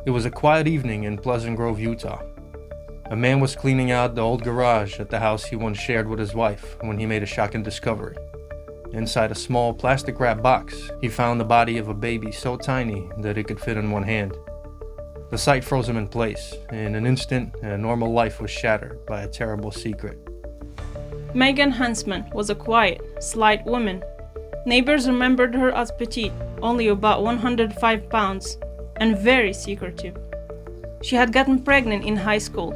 It was a quiet evening in Pleasant Grove, Utah. A man was cleaning out the old garage at the house he once shared with his wife when he made a shocking discovery. Inside a small plastic-wrapped box, he found the body of a baby so tiny that it could fit in one hand. The sight froze him in place. In an instant, a normal life was shattered by a terrible secret. Megan Huntsman was a quiet, slight woman. Neighbors remembered her as petite, only about 105 pounds, and very secretive. She had gotten pregnant in high school,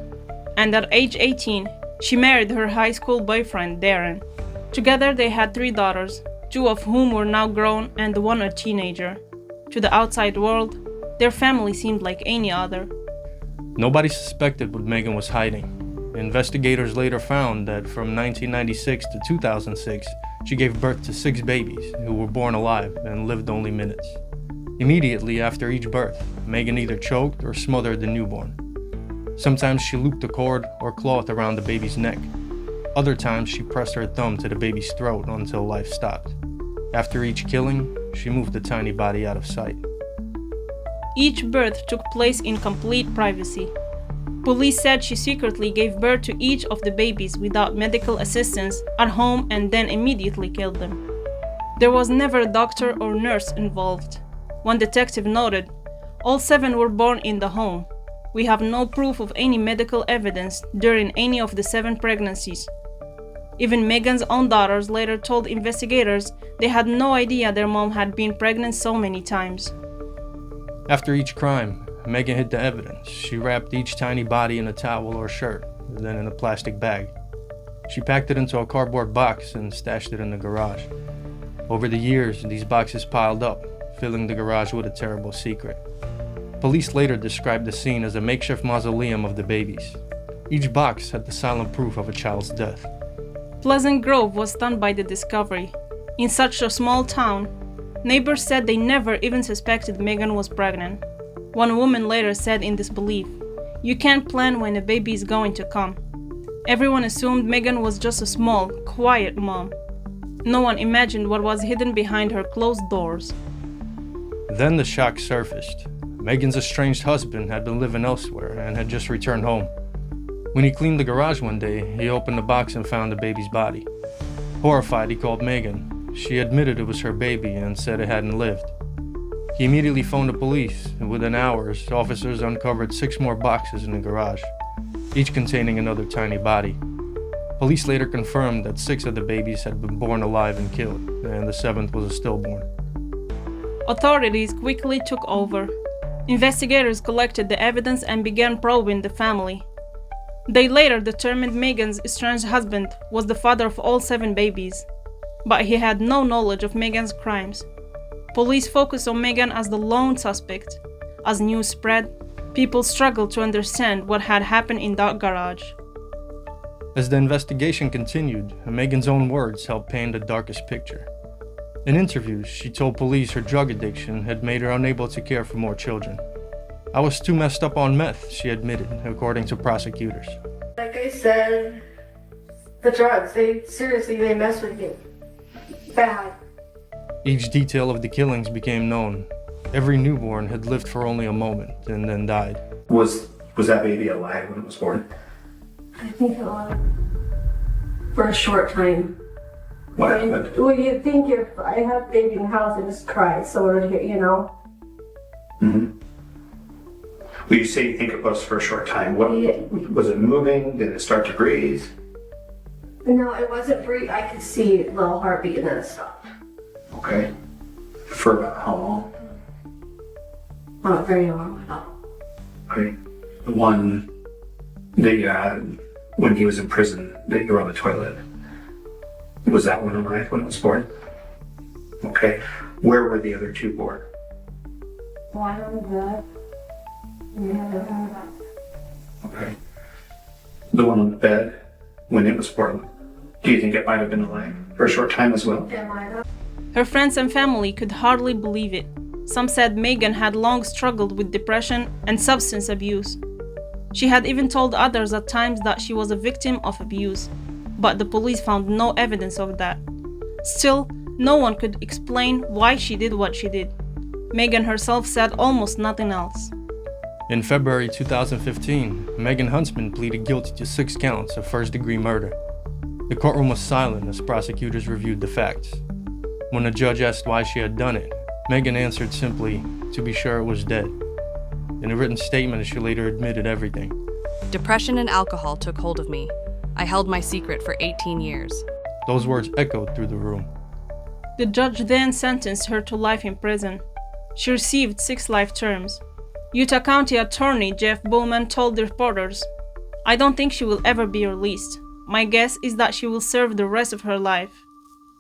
and at age 18, she married her high school boyfriend, Darren. Together they had 3 daughters, 2 of whom were now grown and one a teenager. To the outside world, their family seemed like any other. Nobody suspected what Megan was hiding. Investigators later found that from 1996 to 2006, she gave birth to 6 babies who were born alive and lived only minutes. Immediately after each birth, Megan either choked or smothered the newborn. Sometimes she looped a cord or cloth around the baby's neck. Other times she pressed her thumb to the baby's throat until life stopped. After each killing, she moved the tiny body out of sight. Each birth took place in complete privacy. Police said she secretly gave birth to each of the babies without medical assistance at home and then immediately killed them. There was never a doctor or nurse involved. One detective noted, "All 7 were born in the home. We have no proof of any medical evidence during any of the 7 pregnancies." Even Megan's own daughters later told investigators they had no idea their mom had been pregnant so many times. After each crime, Megan hid the evidence. She wrapped each tiny body in a towel or shirt, then in a plastic bag. She packed it into a cardboard box and stashed it in the garage. Over the years, these boxes piled up, filling the garage with a terrible secret. Police later described the scene as a makeshift mausoleum of the babies. Each box had the silent proof of a child's death. Pleasant Grove was stunned by the discovery. In such a small town, neighbors said they never even suspected Megan was pregnant. One woman later said in disbelief, "You can't plan when a baby is going to come." Everyone assumed Megan was just a small, quiet mom. No one imagined what was hidden behind her closed doors. Then the shock surfaced. Megan's estranged husband had been living elsewhere and had just returned home. When he cleaned the garage one day, he opened the box and found the baby's body. Horrified, he called Megan. She admitted it was her baby and said it hadn't lived. He immediately phoned the police, and within hours, officers uncovered 6 more boxes in the garage, each containing another tiny body. Police later confirmed that 6 of the babies had been born alive and killed, and the 7th was a stillborn. Authorities quickly took over. Investigators collected the evidence and began probing the family. They later determined Megan's estranged husband was the father of all 7 babies, but he had no knowledge of Megan's crimes. Police focused on Megan as the lone suspect. As news spread, people struggled to understand what had happened in that garage. As the investigation continued, Megan's own words helped paint the darkest picture. In interviews, she told police her drug addiction had made her unable to care for more children. "I was too messed up on meth," she admitted, according to prosecutors. Like I said, the drugs, they mess with you. Bad. Each detail of the killings became known. Every newborn had lived for only a moment and then died. Was that baby alive when it was born? I think it was. For a short time. What happened? Well, you'd think if I have a baby in the house and just cry, so you know. Mm-hmm. Well, you say you think it was for a short time. What was it moving? Did it start to breathe? No, it wasn't breathing. I could see a little heartbeat and then it stopped. Okay. For about how long? Not very long at all. Okay. The one that you had when he was in prison, that you were on the toilet. Was that one alive when it was born? Okay. Where were the other 2 born? One on the bed and the other on the back. Okay. The one on the bed when it was born, do you think it might have been alive for a short time as well? It might have. Her friends and family could hardly believe it. Some said Megan had long struggled with depression and substance abuse. She had even told others at times that she was a victim of abuse, but the police found no evidence of that. Still, no one could explain why she did what she did. Megan herself said almost nothing else. In February 2015, Megan Huntsman pleaded guilty to 6 counts of first-degree murder. The courtroom was silent as prosecutors reviewed the facts. When the judge asked why she had done it, Megan answered simply, "To be sure it was dead." In a written statement, she later admitted everything. Depression and alcohol took hold of me. I held my secret for 18 years. Those words echoed through the room. The judge then sentenced her to life in prison. She received 6 life terms. Utah County Attorney Jeff Bowman told the reporters, "I don't think she will ever be released. My guess is that she will serve the rest of her life."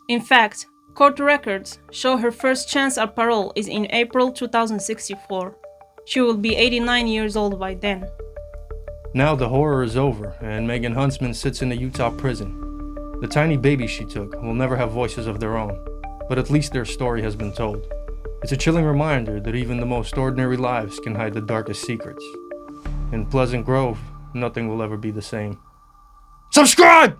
In fact, court records show her first chance at parole is in April 2064. She will be 89 years old by then. Now the horror is over, and Megan Huntsman sits in a Utah prison. The tiny babies she took will never have voices of their own, but at least their story has been told. It's a chilling reminder that even the most ordinary lives can hide the darkest secrets. In Pleasant Grove, nothing will ever be the same. Subscribe!